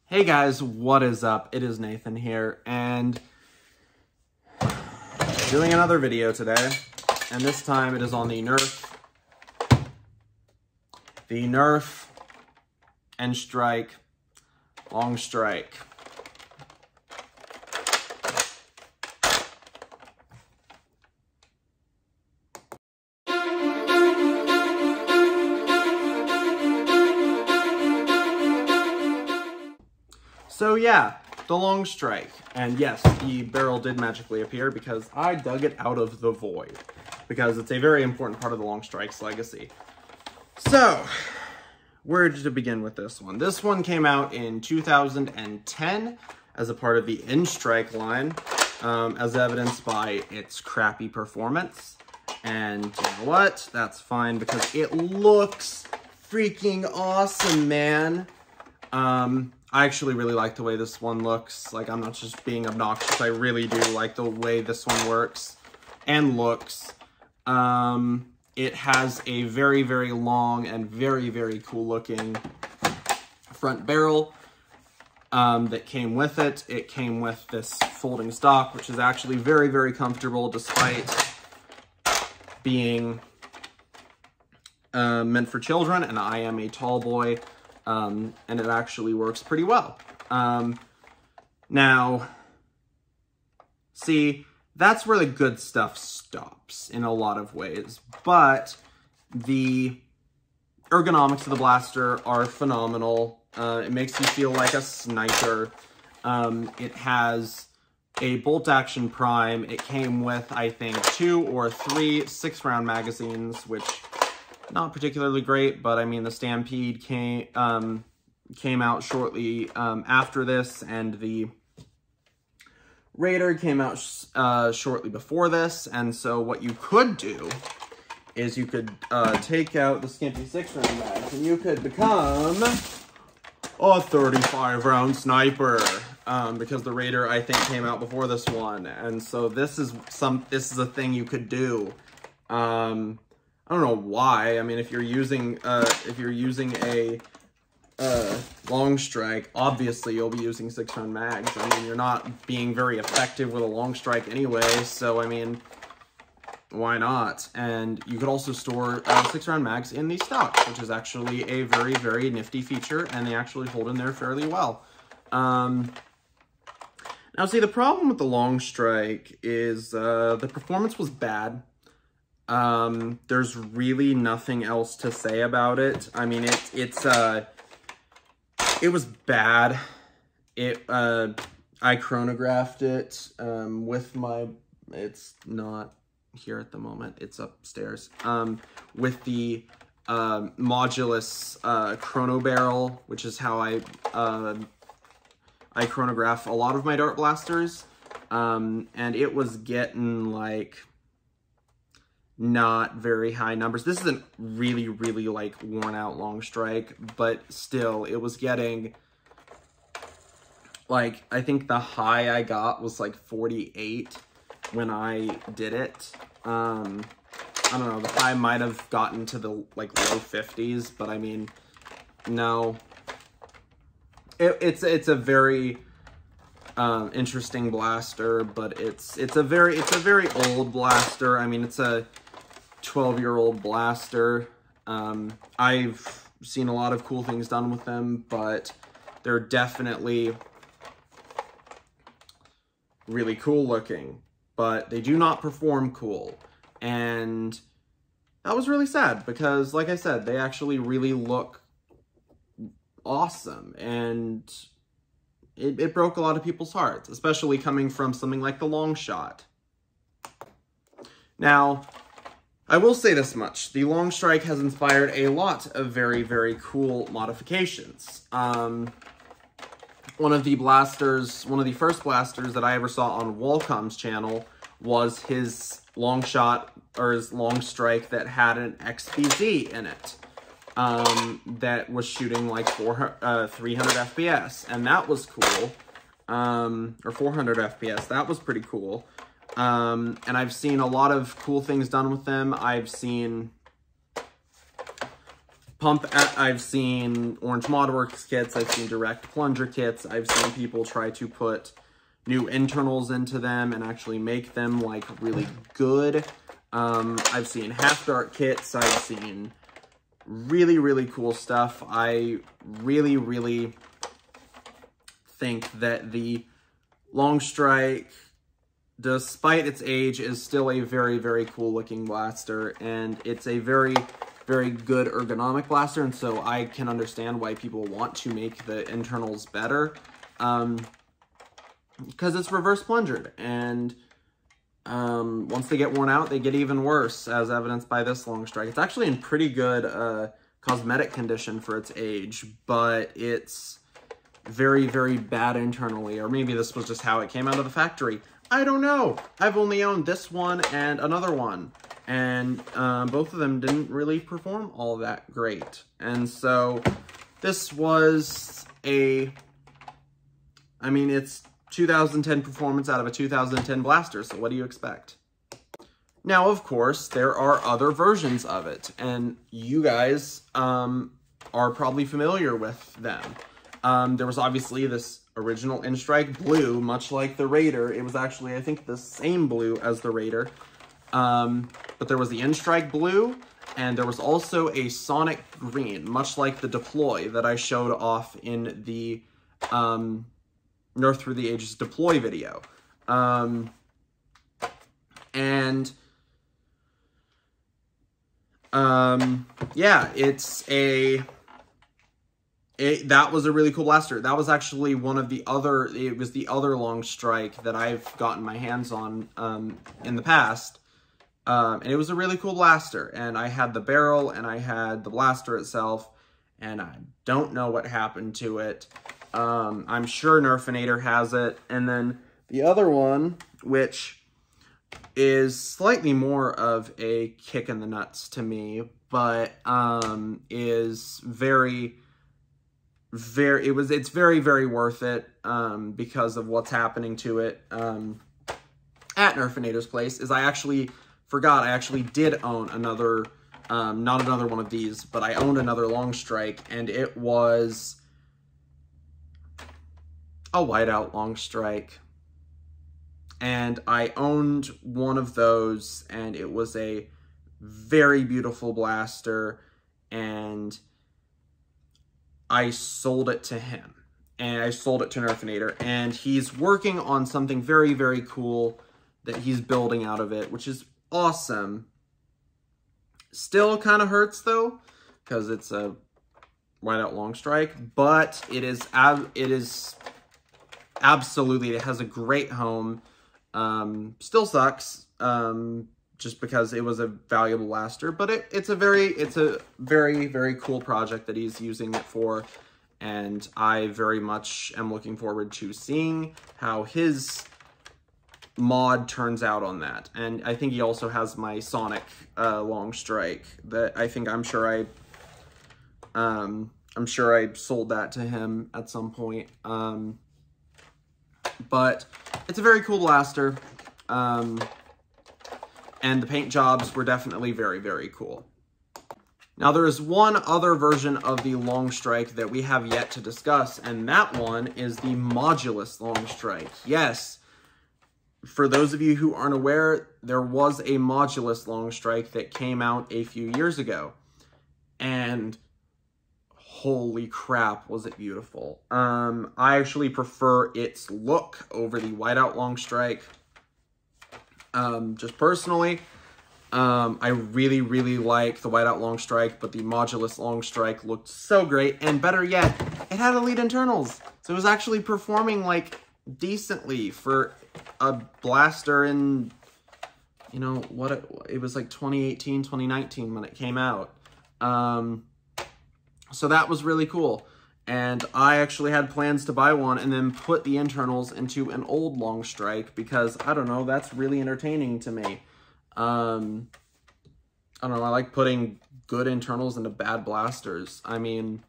Hey guys, what is up? It is Nathan here, and doing another video today, and this time it is on the Nerf N-Strike Long Strike. So yeah, the Long Strike. And yes, the barrel did magically appear because I dug it out of the void. Because it's a very important part of the Long Strike's legacy. So, where to begin with this one? This one came out in 2010 as a part of the N-Strike line, as evidenced by its crappy performance. And you know what? That's fine because it looks freaking awesome, man. I actually really like the way this one looks. Like, I'm not just being obnoxious. I really do like the way this one works and looks. It has a very, very long and very, very cool looking front barrel that came with it. It came with this folding stock, which is actually very, very comfortable despite being meant for children, and I am a tall boy. And it actually works pretty well. Now, see, that's where the good stuff stops in a lot of ways, but the ergonomics of the blaster are phenomenal. It makes you feel like a sniper. It has a bolt action prime. It came with, I think, 2 or 3 6-round magazines, which not particularly great, but I mean, the Stampede came out shortly after this, and the Raider came out shortly before this, and so what you could do is you could take out the skimpy 6-round mags, and you could become a 35-round sniper, because the Raider, I think, came out before this one, and so this is a thing you could do. I don't know why. I mean, if you're using a Long Strike, obviously you'll be using 6-round mags. I mean, you're not being very effective with a Long Strike anyway, so I mean, why not? And you could also store 6-round mags in these stocks, which is actually a very, very nifty feature, and they actually hold in there fairly well. Now, see, the problem with the Long Strike is the performance was bad. There's really nothing else to say about it. I mean, it was bad. I chronographed it, with my, it's not here at the moment, it's upstairs, with the, Modulus, chrono barrel, which is how I chronograph a lot of my dart blasters, and it was getting, like, not very high numbers. This isn't really, really, like, worn out Long Strike, but still, it was getting, like, I think the high I got was, like, 48 when I did it. I don't know, the high might have gotten to the, like, low 50s, but I mean, no. It's a very interesting blaster, but it's a very old blaster. I mean, it's a 12-year-old blaster. I've seen a lot of cool things done with them, but they're definitely really cool looking, but they do not perform cool. And that was really sad because, like I said, they actually really look awesome, and it broke a lot of people's hearts, especially coming from something like the Long Shot. Now, I will say this much. The Long Strike has inspired a lot of very, very cool modifications. One of the first blasters that I ever saw on Wallcom's channel was his Long Shot, or his Long Strike that had an XBZ in it. That was shooting like 300 FPS, and that was cool. Or 400 FPS, that was pretty cool. And I've seen a lot of cool things done with them. I've seen I've seen Orange Modworks kits, I've seen direct plunger kits, I've seen people try to put new internals into them and actually make them like really good. I've seen half dart kits, I've seen really, really cool stuff. I really, really think that the Long Strike, despite its age, is still a very, very cool looking blaster, and it's a very, very good ergonomic blaster, and so I can understand why people want to make the internals better, because it's reverse plungered, and once they get worn out, they get even worse, as evidenced by this Long Strike. It's actually in pretty good cosmetic condition for its age, but it's very, very bad internally, or maybe this was just how it came out of the factory. I don't know. I've only owned this one and another one, and both of them didn't really perform all that great. And so this was it's 2010 performance out of a 2010 blaster, so what do you expect? Now, of course, there are other versions of it, and you guys are probably familiar with them. There was obviously this original N-Strike Blue, much like the Raider. It was actually, I think, the same blue as the Raider. But there was the N-Strike Blue, and there was also a Sonic Green, much like the Deploy that I showed off in the Nerf Through the Ages Deploy video. Yeah, that was a really cool blaster. That was actually one of the other, it was the other Long Strike that I've gotten my hands on in the past. And it was a really cool blaster. And I had the barrel and I had the blaster itself, and I don't know what happened to it. I'm sure Nerfinator has it. And then the other one, which is slightly more of a kick in the nuts to me, but is it's very, very worth it because of what's happening to it at Nerfinator's place, is I actually forgot I actually did own another, not another one of these, but I owned another Long Strike, and it was a whiteout Long Strike. And I owned one of those, and it was a very beautiful blaster, and I sold it to him, and I sold it to Nerfinator, and he's working on something very, very cool that he's building out of it, which is awesome. Still kind of hurts, though, because it's a whiteout Long Strike, but it is absolutely, it has a great home. Still sucks, just because it was a valuable blaster, but it's a very, very cool project that he's using it for, and I very much am looking forward to seeing how his mod turns out on that. And I think he also has my Sonic Long Strike that I'm sure I sold that to him at some point. But it's a very cool blaster, and the paint jobs were definitely very, very cool. Now, there is one other version of the Long Strike that we have yet to discuss, and that one is the Modulus Long Strike. Yes, for those of you who aren't aware, there was a Modulus Long Strike that came out a few years ago, and holy crap, was it beautiful. I actually prefer its look over the whiteout Long Strike. Just personally, I really, really like the whiteout Long Strike, but the Modulus Long Strike looked so great, and better yet, it had Elite internals. So it was actually performing, like, decently for a blaster in, you know, it was like 2018, 2019 when it came out. So that was really cool, and I actually had plans to buy one and then put the internals into an old Long Strike because, I don't know, that's really entertaining to me. I don't know, I like putting good internals into bad blasters. I mean,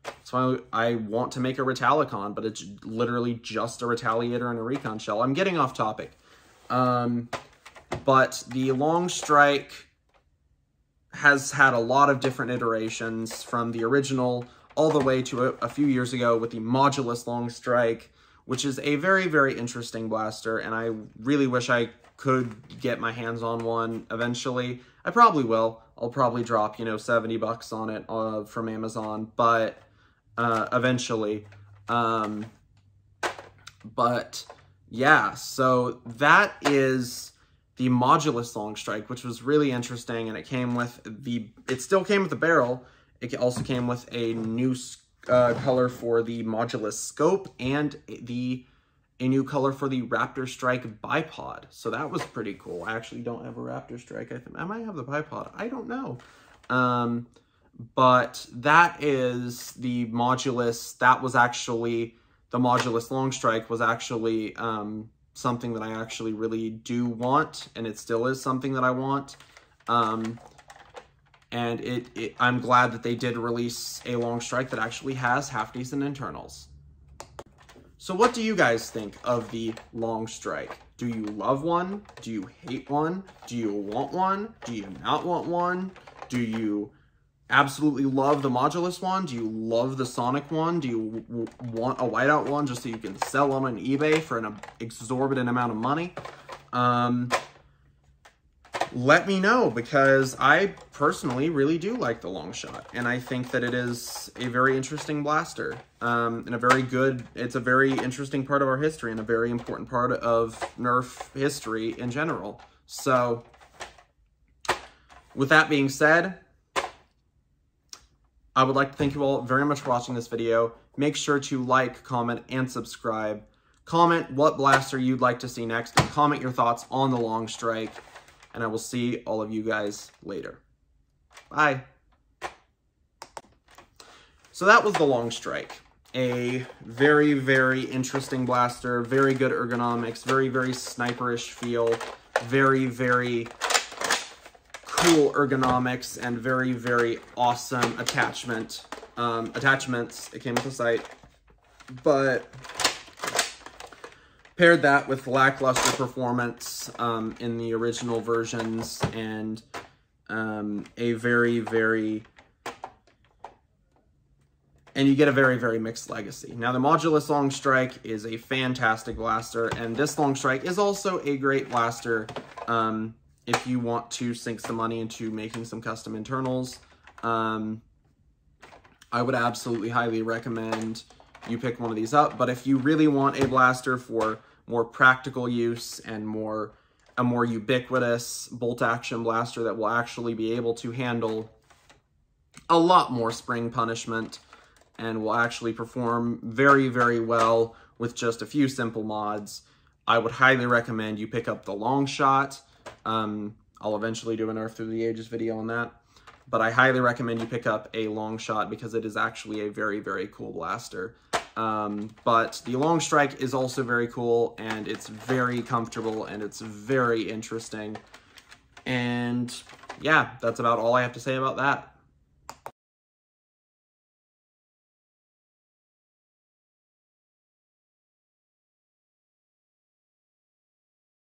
that's why I want to make a Retalicon, but it's literally just a Retaliator and a Recon Shell. I'm getting off topic. But the Long Strike has had a lot of different iterations from the original all the way to a few years ago with the Modulus Long Strike, which is a very, very interesting blaster, and I really wish I could get my hands on one eventually. I probably will. I'll probably drop, you know, 70 bucks on it from Amazon, but eventually. But yeah, so that is the Modulus Long Strike, which was really interesting, and it came with it still came with the barrel. It also came with a new color for the Modulus scope and a new color for the Raptor Strike bipod. So that was pretty cool. I actually don't have a Raptor Strike. I might have the bipod. I don't know. But that is the Modulus. That was actually, the Modulus Long Strike was actually something that I actually really do want, and it still is something that I want. And I'm glad that they did release a Long Strike that actually has half-decent internals. So what do you guys think of the Long Strike? Do you love one? Do you hate one? Do you want one? Do you not want one? Do you absolutely love the Modulus one? Do you love the Sonic one? Do you want a whiteout one just so you can sell them on eBay for an exorbitant amount of money? Let me know, because I personally really do like the Longshot, and I think that it is a very interesting blaster, and it's a very interesting part of our history and a very important part of Nerf history in general. So, with that being said, I would like to thank you all very much for watching this video. Make sure to like, comment, and subscribe. Comment what blaster you'd like to see next, and comment your thoughts on the Long Strike. And I will see all of you guys later. Bye. So that was the Long Strike. A very, very interesting blaster, very good ergonomics, very, very sniperish feel, very, very cool ergonomics, and very, very awesome attachments. It came with the sight. But paired that with lackluster performance in the original versions, and a very, very... and you get a very, very mixed legacy. Now, the Modulus Long Strike is a fantastic blaster, and this Long Strike is also a great blaster if you want to sink some money into making some custom internals. I would absolutely highly recommend you pick one of these up. But if you really want a blaster for more practical use and a more ubiquitous bolt-action blaster that will actually be able to handle a lot more spring punishment and will actually perform very, very well with just a few simple mods, I would highly recommend you pick up the Longshot. I'll eventually do a Nerf Through the Ages video on that. But I highly recommend you pick up a Longshot because it is actually a very, very cool blaster. But the Long Strike is also very cool, and it's very comfortable, and it's very interesting. And yeah, that's about all I have to say about that.